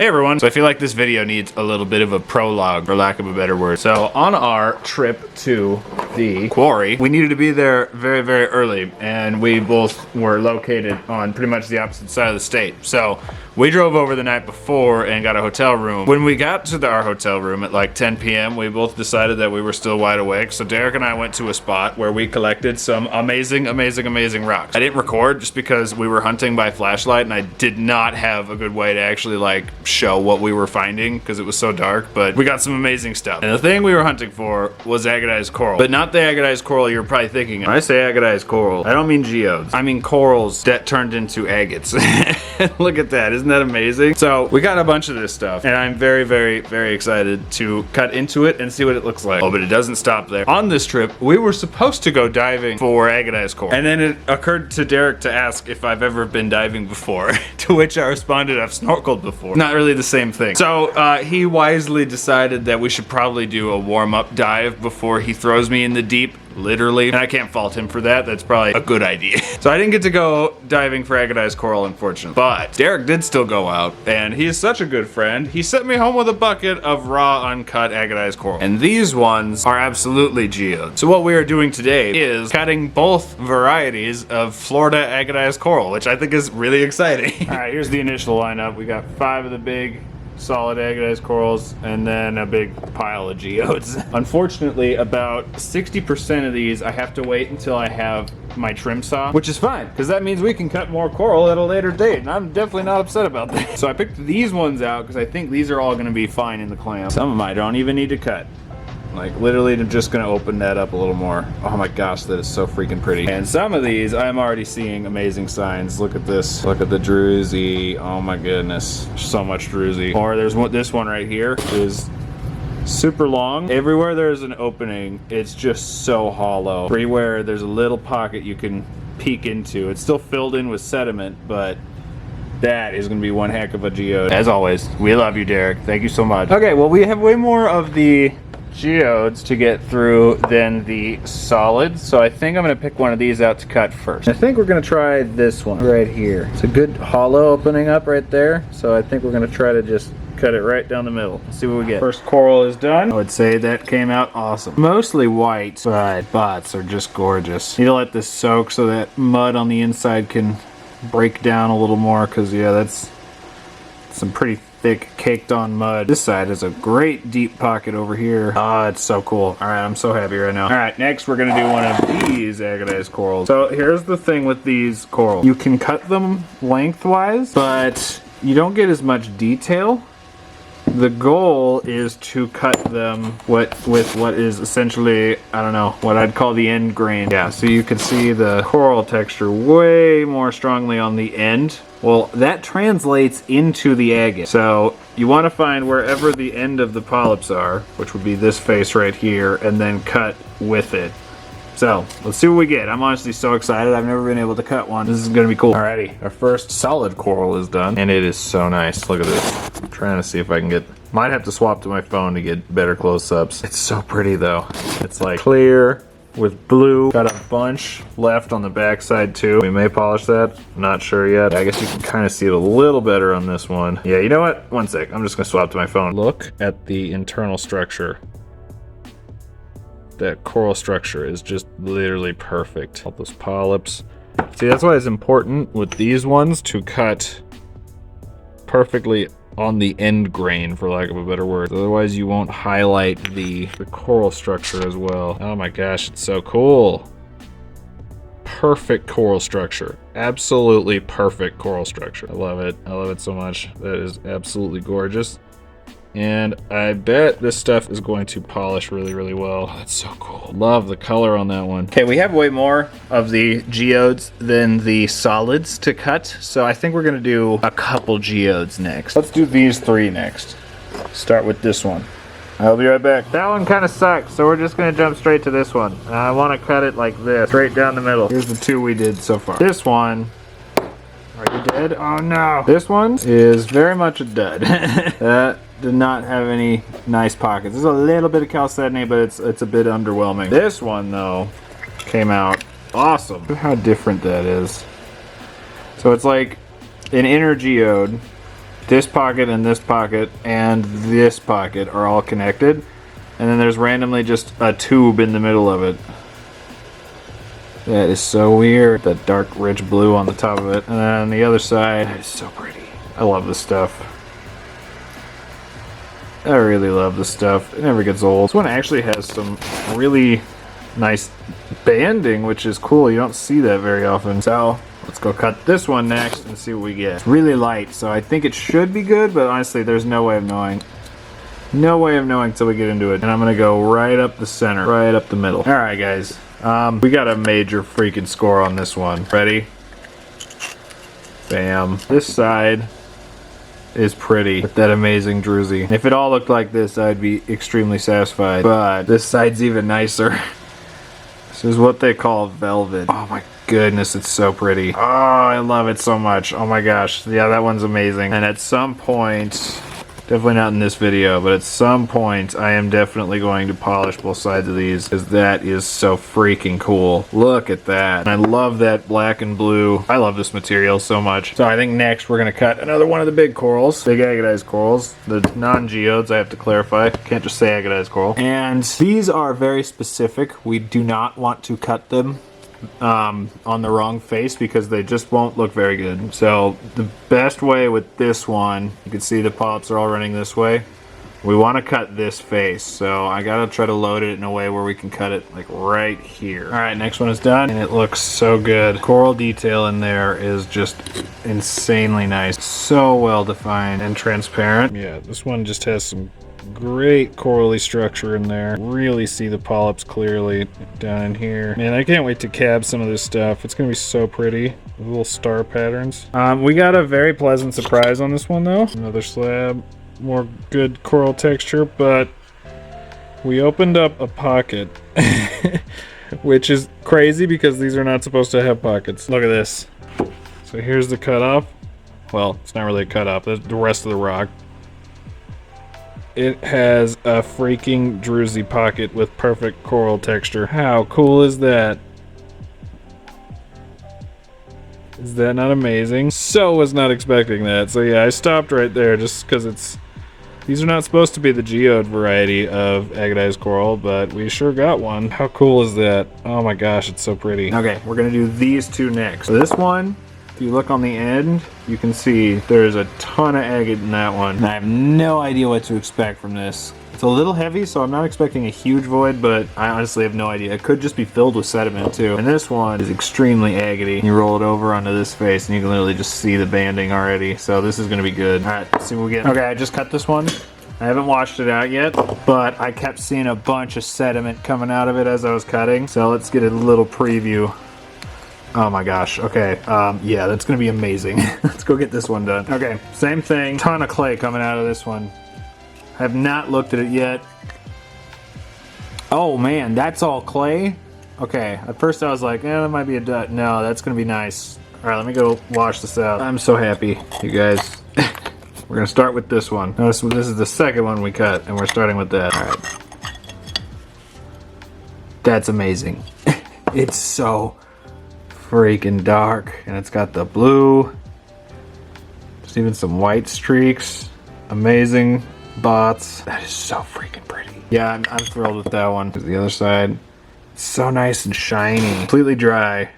Hey everyone, so I feel like this video needs a little bit of a prologue, for lack of a better word. So on our trip to the quarry, we needed to be there very, very early, and we both were located on pretty much the opposite side of the state. So we drove over the night before and got a hotel room. When we got to our hotel room at like 10 p.m., we both decided that we were still wide awake. So Derek and I went to a spot where we collected some amazing, amazing, amazing rocks. I didn't record just because we were hunting by flashlight and I did not have a good way to actually like show what we were finding because it was so dark, but we got some amazing stuff. And the thing we were hunting for was agatized coral, but not the agatized coral you're probably thinking of. When I say agatized coral, I don't mean geodes. I mean corals that turned into agates. Look at that, isn't that amazing? So we got a bunch of this stuff and I'm very, very, very excited to cut into it and see what it looks like. Oh, but it doesn't stop there. On this trip, we were supposed to go diving for agatized coral. And then it occurred to Derek to ask if I've ever been diving before, to which I responded, I've snorkeled before. Not really the same thing. So he wisely decided that we should probably do a warm-up dive before he throws me in the deep, literally. And I can't fault him for that. That's probably a good idea. So I didn't get to go diving for agatized coral, unfortunately. But Derek did still go out, and he is such a good friend. He sent me home with a bucket of raw, uncut agatized coral. And these ones are absolutely geodes. So what we are doing today is cutting both varieties of Florida agatized coral, which I think is really exciting. All right, here's the initial lineup. We got 5 of the big solid agatized corals and then a big pile of geodes. Unfortunately, about 60% of these I have to wait until I have my trim saw, which is fine because that means we can cut more coral at a later date, and I'm definitely not upset about that. So I picked these ones out because I think these are all going to be fine in the clam. Some of them I don't even need to cut. Like literally, I'm just gonna open that up a little more. Oh my gosh, that is so freaking pretty. And some of these, I'm already seeing amazing signs. Look at this. Look at the druzy. Oh my goodness, so much druzy. Or there's this one right here is super long. Everywhere there's an opening, it's just so hollow. Everywhere there's a little pocket you can peek into. It's still filled in with sediment, but that is gonna be one heck of a geode. As always, we love you, Derek. Thank you so much. Okay, well, we have way more of the geodes to get through than the solids, so I think I'm gonna pick one of these out to cut first. I think we're gonna try this one right here. It's a good hollow opening up right there, so I think we're gonna try to just cut it right down the middle. Let's see what we get. First coral is done. I would say that came out awesome. Mostly white, but butts are just gorgeous. Need to let this soak so that mud on the inside can break down a little more, because yeah, that's some pretty thick caked on mud. This side has a great deep pocket over here. Oh, it's so cool. All right, I'm so happy right now. All right, next we're gonna do one of these agatized corals. So here's the thing with these corals. You can cut them lengthwise, but you don't get as much detail. The goal is to cut them with what is essentially, I don't know, what I'd call the end grain. Yeah, so you can see the coral texture way more strongly on the end. Well, that translates into the agate. So you want to find wherever the end of the polyps are, which would be this face right here, and then cut with it. So let's see what we get. I'm honestly so excited. I've never been able to cut one. This is gonna be cool. Alrighty, our first solid coral is done, and it is so nice. Look at this. I'm trying to see if I can get, might have to swap to my phone to get better close-ups. It's so pretty though. It's like clear with blue. Got a bunch left on the backside too. We may polish that, not sure yet. I guess you can kind of see it a little better on this one. Yeah, you know what? One sec, I'm just gonna swap to my phone. Look at the internal structure. That coral structure is just literally perfect. All those polyps. See, that's why it's important with these ones to cut perfectly on the end grain, for lack of a better word. Otherwise you won't highlight the coral structure as well. Oh my gosh, it's so cool. Perfect coral structure. Absolutely perfect coral structure. I love it. I love it so much. That is absolutely gorgeous. And I bet this stuff is going to polish really, really well. Oh, that's so cool. Love the color on that one. Okay, we have way more of the geodes than the solids to cut, so I think we're gonna do a couple geodes next. Let's do these 3 next. Start with this one. I'll be right back. That one kind of sucks, so we're just gonna jump straight to this one. I wanna cut it like this, straight down the middle. Here's the 2 we did so far. This one, are you dead? Oh no. This one is very much a dud. That did not have any nice pockets. There's a little bit of chalcedony, but it's a bit underwhelming. This one though came out awesome. Look how different that is. So it's like an inner geode this pocket and this pocket and this pocket are all connected. And then there's randomly just a tube in the middle of it. That is so weird. That dark rich blue on the top of it. And then on the other side, that is so pretty. I love this stuff. I really love this stuff. It never gets old. This one actually has some really nice banding, which is cool. You don't see that very often. So let's go cut this one next and see what we get. It's really light, so I think it should be good, but honestly, there's no way of knowing. No way of knowing until we get into it. And I'm gonna go right up the center, right up the middle. All right, guys. We got a major freaking score on this one. Ready? Bam. This side is pretty with that amazing druzy. If it all looked like this, I'd be extremely satisfied. But this side's even nicer. This is what they call velvet. Oh my goodness, it's so pretty. Oh, I love it so much. Oh my gosh. Yeah, that one's amazing. And at some point, definitely not in this video, but at some point I am definitely going to polish both sides of these because that is so freaking cool. Look at that. And I love that black and blue. I love this material so much. So I think next we're going to cut another one of the big corals, big agatized corals, the non-geodes, I have to clarify. Can't just say agatized coral. And these are very specific. We do not want to cut them on the wrong face because they just won't look very good. So the best way with this one, you can see the polyps are all running this way. We want to cut this face, so I gotta try to load it in a way where we can cut it like right here. All right, next one is done, and it looks so good. Coral detail in there is just insanely nice. So well defined and transparent. Yeah, this one just has some great corally structure in there. Really see the polyps clearly down in here. Man, I can't wait to cab some of this stuff. It's gonna be so pretty. The little star patterns. We got a very pleasant surprise on this one though. Another slab, more good coral texture, but we opened up a pocket, which is crazy because these are not supposed to have pockets. Look at this. So here's the cutoff. Well, it's not really a cutoff. That's the rest of the rock. It has a freaking druzy pocket with perfect coral texture. How cool is that? Is that not amazing? So was not expecting that. So yeah, I stopped right there just because these are not supposed to be the geode variety of agatized coral, but we sure got one. How cool is that? Oh my gosh, it's so pretty. Okay, we're gonna do these two next. So this one, if you look on the end, you can see there's a ton of agate in that one. And I have no idea what to expect from this. It's a little heavy, so I'm not expecting a huge void, but I honestly have no idea. It could just be filled with sediment too. And this one is extremely agatey. You roll it over onto this face and you can literally just see the banding already. So this is gonna be good. All right, let's see what we get. Okay, I just cut this one. I haven't washed it out yet, but I kept seeing a bunch of sediment coming out of it as I was cutting. So let's get a little preview. Oh my gosh, okay, yeah, that's gonna be amazing. Let's go get this one done. Okay, same thing, ton of clay coming out of this one. I have not looked at it yet. Oh man, that's all clay? Okay, at first I was like, that might be a dud. No, that's gonna be nice. All right, let me go wash this out. I'm so happy, you guys. We're gonna start with this one. Notice this is the second one we cut, and we're starting with that. All right. That's amazing. It's so freaking dark, and it's got the blue. There's even some white streaks. Amazing spots. That is so freaking pretty. Yeah, I'm thrilled with that one. There's the other side. It's so nice and shiny. Completely dry.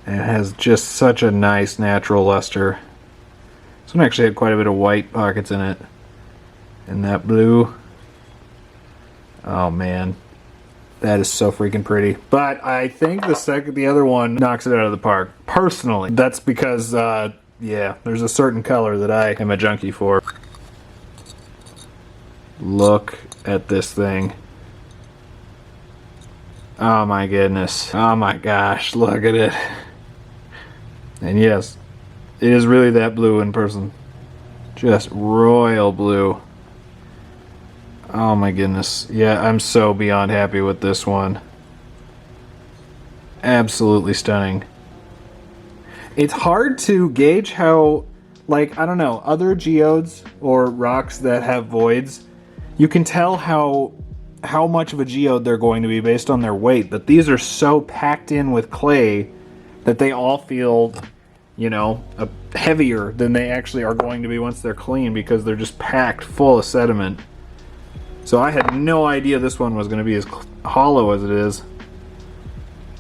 And it has just such a nice natural luster. This one actually had quite a bit of white pockets in it. And that blue. Oh man. That is so freaking pretty. But I think the other one knocks it out of the park. Personally. That's because, yeah, there's a certain color that I am a junkie for. Look at this thing. Oh my goodness. Oh my gosh, look at it. And yes, it is really that blue in person. Just royal blue. Oh my goodness. Yeah, I'm so beyond happy with this one. Absolutely stunning. It's hard to gauge how, like, I don't know, other geodes or rocks that have voids, you can tell how much of a geode they're going to be based on their weight, but these are so packed in with clay that they all feel you know, heavier than they actually are going to be once they're clean, because they're just packed full of sediment. So I had no idea this one was going to be as hollow as it is.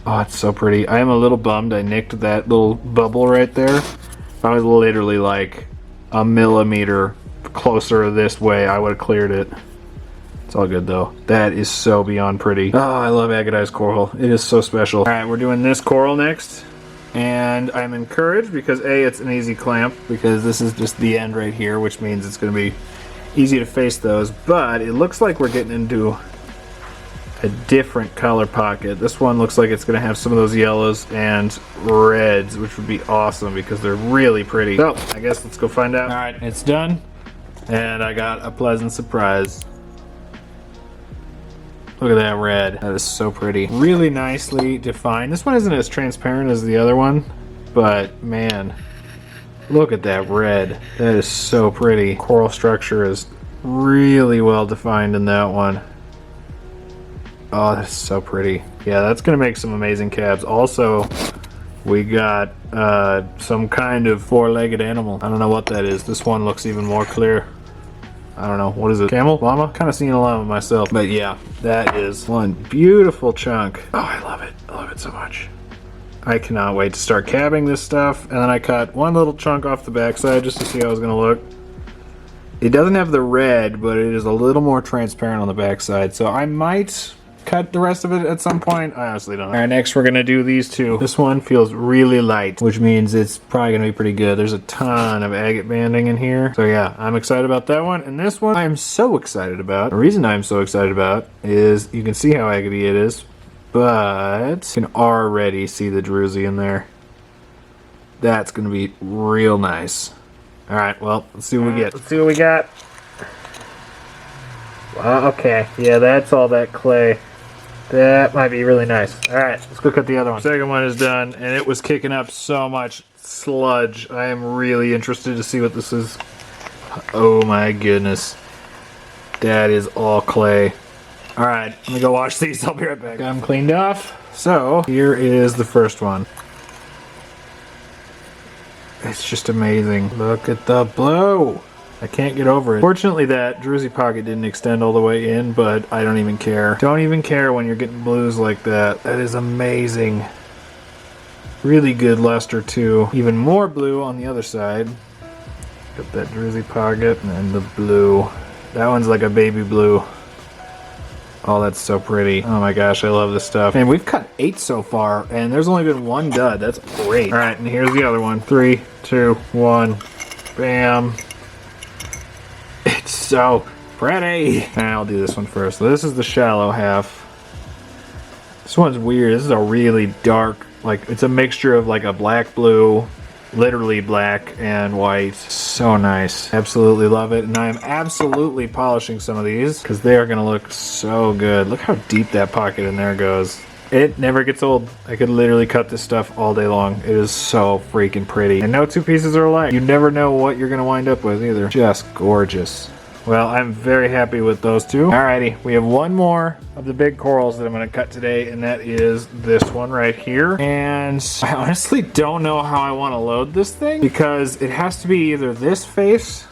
Oh, it's so pretty. I am a little bummed I nicked that little bubble right there. If I was literally like a millimeter closer this way, I would have cleared it. It's all good though. That is so beyond pretty. Oh, I love agatized coral. It is so special. All right, we're doing this coral next. And I'm encouraged because A, it's an easy clamp, because this is just the end right here, which means it's going to be easy to face those. But it looks like we're getting into a different color pocket. This one looks like it's going to have some of those yellows and reds, which would be awesome because they're really pretty. So I guess let's go find out. All right, it's done. And I got a pleasant surprise. Look at that red. That is so pretty. Really nicely defined. This one isn't as transparent as the other one, but man, look at that red. That is so pretty. Coral structure is really well defined in that one. Oh, that's so pretty. Yeah, that's gonna make some amazing cabs. Also, we got some kind of four-legged animal. I don't know what that is. This one looks even more clear. I don't know, what is it? Camel? Llama? Kind of seen a llama myself. But yeah, that is one beautiful chunk. Oh, I love it. I love it so much. I cannot wait to start cabbing this stuff. And then I cut one little chunk off the backside just to see how it was gonna look. It doesn't have the red, but it is a little more transparent on the backside. So I might cut the rest of it at some point. I honestly don't know. All right, next we're gonna do these two. This one feels really light, which means it's probably gonna be pretty good. There's a ton of agate banding in here. So yeah, I'm excited about that one. And this one I'm so excited about. The reason I'm so excited about is you can see how agatey it is, but you can already see the druzy in there. That's gonna be real nice. All right, well, let's see what we get. Let's see what we got. Wow, okay, yeah, that's all that clay. That might be really nice. Alright, let's go cut the other one. Second one is done, and it was kicking up so much sludge. I am really interested to see what this is. Oh my goodness. That is all clay. Alright, let me go wash these. I'll be right back. Got them cleaned off. So, here is the first one. It's just amazing. Look at the blue. I can't get over it. Fortunately, that druzy pocket didn't extend all the way in, but I don't even care. Don't even care when you're getting blues like that. That is amazing. Really good luster too. Even more blue on the other side. Got that druzy pocket and the blue. That one's like a baby blue. Oh, that's so pretty. Oh my gosh, I love this stuff. And we've cut 8 so far, and there's only been 1 dud. That's great. All right, and here's the other one. 3, 2, 1. Bam. It's so pretty. And I'll do this one first. So this is the shallow half. This one's weird. This is a really dark, like, it's a mixture of like a black blue, literally black and white. So nice. Absolutely love it. And I am absolutely polishing some of these because they are going to look so good. Look how deep that pocket in there goes. It never gets old. I could literally cut this stuff all day long. It is so freaking pretty. And no two pieces are alike. You never know what you're going to wind up with either. Just gorgeous. Well, I'm very happy with those two. Alrighty, we have one more of the big corals that I'm going to cut today, and that is this one right here. And I honestly don't know how I want to load this thing because it has to be either this face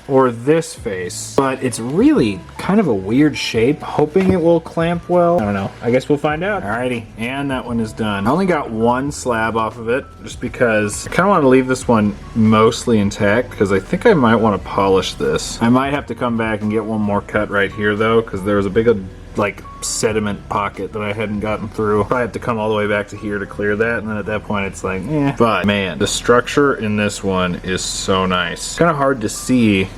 or this face, but it's really kind of a weird shape. Hoping it will clamp well. I don't know. I guess we'll find out. Alrighty, and that one is done. I only got 1 slab off of it just because I kind of want to leave this one mostly intact because I think I might want to polish this. I might have to come back and get one more cut right here though because there was a big like sediment pocket that I hadn't gotten through. Probably have to come all the way back to here to clear that, and then at that point it's like, eh. But man, the structure in this one is so nice. Kind of hard to see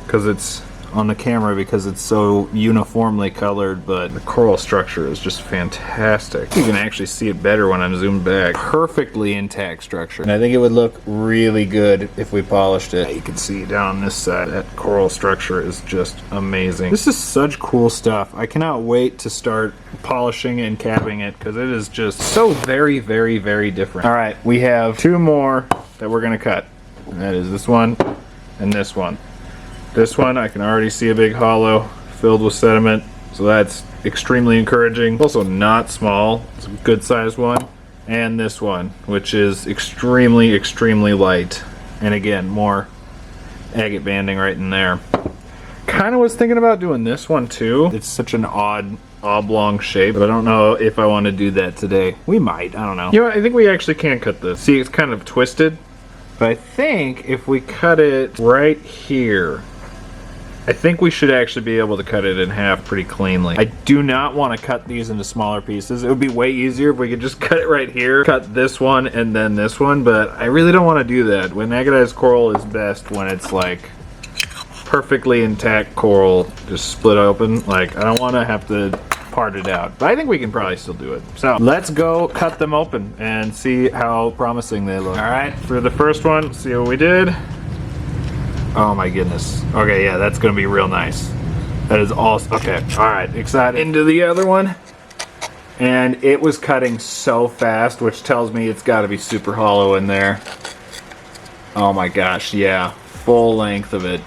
because it's on the camera because it's so uniformly colored, but the coral structure is just fantastic. You can actually see it better when I'm zoomed back. Perfectly intact structure. And I think it would look really good if we polished it. You can see down this side, that coral structure is just amazing. This is such cool stuff. I cannot wait to start polishing and capping it because it is just so very, very, very different. All right, we have 2 more that we're gonna cut. And that is this one and this one. This one, I can already see a big hollow filled with sediment, so that's extremely encouraging. Also not small, it's a good sized one. and this one, which is extremely, extremely light. And again, more agate banding right in there. Kind of was thinking about doing this one too. It's such an odd oblong shape, but I don't know if I want to do that today. We might, I don't know. You know what, I think we actually can cut this. See, it's kind of twisted, but I think if we cut it right here, I think we should actually be able to cut it in half pretty cleanly. I do not want to cut these into smaller pieces. It would be way easier if we could just cut it right here, cut this one and then this one, but I really don't want to do that. When agatized coral is best when it's like perfectly intact coral, just split open. Like, I don't want to have to part it out, but I think we can probably still do it. So let's go cut them open and see how promising they look. All right, for the first one, see what we did. Oh my goodness. Okay, yeah, that's gonna be real nice. That is awesome. Okay, all right, excited. Into the other one. And it was cutting so fast, which tells me it's gotta be super hollow in there. Oh my gosh, yeah, full length of it.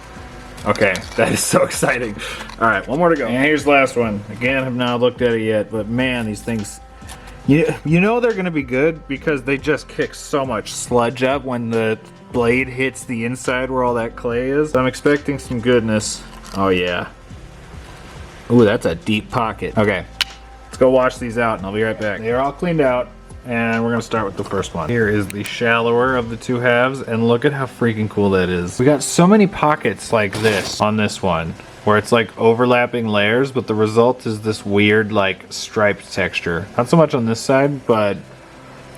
Okay, that is so exciting. All right, one more to go. And here's the last one. Again, I've not looked at it yet, but man, these things, you know they're gonna be good because they just kick so much sludge up when the blade hits the inside where all that clay is. So I'm expecting some goodness. Oh yeah. Ooh, that's a deep pocket. Okay, let's go wash these out and I'll be right back. They're all cleaned out and we're gonna start with the first one. Here is the shallower of the two halves and look at how freaking cool that is. We got so many pockets like this on this one where it's like overlapping layers, but the result is this weird like striped texture. Not so much on this side, but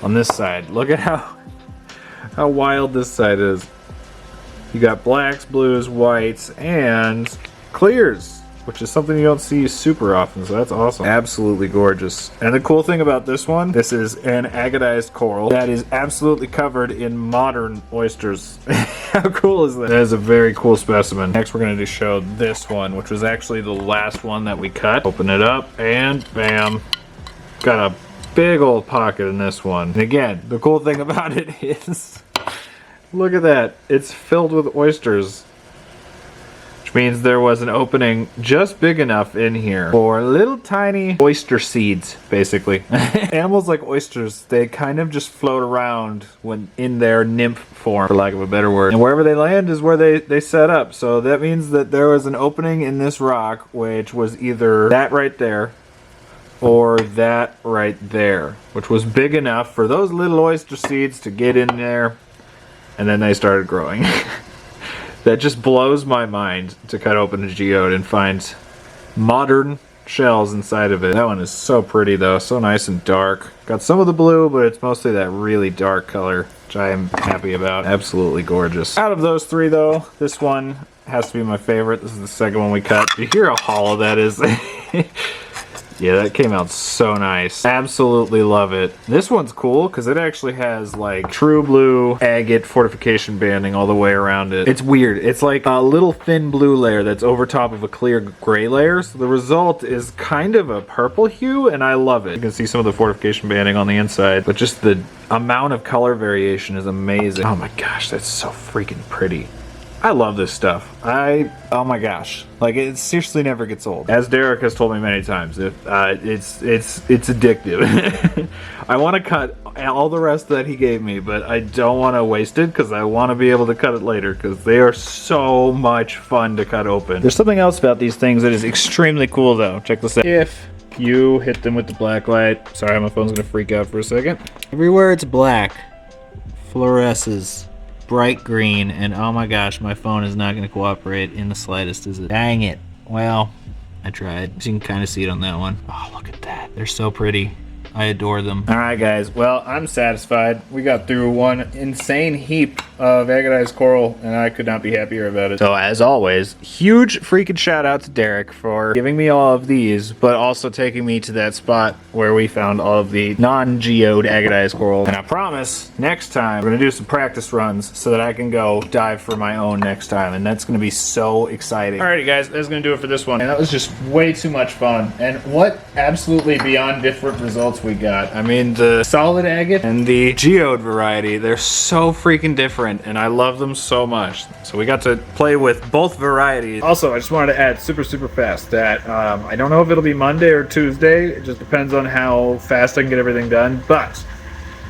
on this side. Look at how wild this side is. You got blacks, blues, whites, and clears, which is something you don't see super often, so that's awesome. Absolutely gorgeous. And the cool thing about this one, this is an agatized coral that is absolutely covered in modern oysters. How cool is that? That is a very cool specimen. Next we're going to show this one, which was actually the last one that we cut. Open it up, and bam. Got a big old pocket in this one. And again, the cool thing about it is, look at that. It's filled with oysters. Which means there was an opening just big enough in here for little tiny oyster seeds, basically. Animals like oysters, they kind of just float around when in their nymph form, for lack of a better word. And wherever they land is where they set up. So that means that there was an opening in this rock, which was either that right there, or that right there, which was big enough for those little oyster seeds to get in there, and then they started growing. That just blows my mind to cut open a geode and find modern shells inside of it. That one is so pretty though, so nice and dark. Got some of the blue, but it's mostly that really dark color, which I am happy about. Absolutely gorgeous. Out of those three though, this one has to be my favorite. This is the second one we cut. You hear how hollow that is? Yeah, that came out so nice. Absolutely love it. This one's cool because it actually has like true blue agate fortification banding all the way around it. It's weird. It's like a little thin blue layer that's over top of a clear gray layer. So the result is kind of a purple hue and I love it. You can see some of the fortification banding on the inside, but just the amount of color variation is amazing. Oh my gosh, that's so freaking pretty. I love this stuff. Oh my gosh, like it seriously never gets old. As Derek has told me many times, it's addictive. I want to cut all the rest that he gave me, but I don't want to waste it because I want to be able to cut it later because they are so much fun to cut open. There's something else about these things that is extremely cool though. Check this out. If you hit them with the black light, sorry, my phone's gonna freak out for a second. Everywhere it's black, fluoresces bright green, and oh my gosh, my phone is not going to cooperate in the slightest, is it? Dang it. Well, I tried. You can kind of see it on that one. Oh, look at that. They're so pretty. I adore them. All right, guys. Well, I'm satisfied. We got through one insane heap of agatized coral, and I could not be happier about it. So, as always, huge freaking shout out to Derek for giving me all of these, but also taking me to that spot where we found all of the non-geode agatized coral. And I promise, next time, we're gonna do some practice runs so that I can go dive for my own next time, and that's gonna be so exciting. Alrighty, guys, that's gonna do it for this one. And that was just way too much fun. And what absolutely beyond different results we got. I mean, the solid agate and the geode variety, they're so freaking different and I love them so much. So we got to play with both varieties. Also, I just wanted to add super fast that I don't know if it'll be Monday or Tuesday. It just depends on how fast I can get everything done, but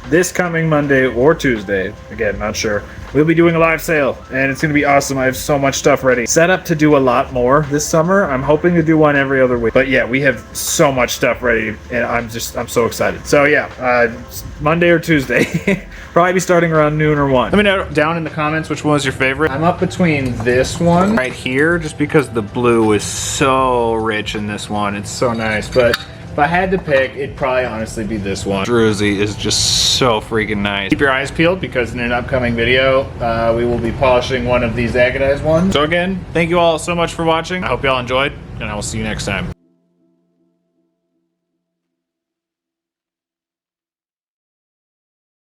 this coming Monday or Tuesday, again, not sure, we'll be doing a live sale, and it's going to be awesome. I have so much stuff ready. Set up to do a lot more this summer. I'm hoping to do one every other week. But yeah, we have so much stuff ready, and I'm so excited. So yeah, Monday or Tuesday. Probably be starting around noon or 1. Let me know down in the comments which one was your favorite. I'm up between this one right here, just because the blue is so rich in this one. It's so nice, but if I had to pick, it'd probably honestly be this one. Druzy is just so freaking nice. Keep your eyes peeled, because in an upcoming video, we will be polishing one of these agatized ones. So again, thank you all so much for watching. I hope you all enjoyed, and I will see you next time.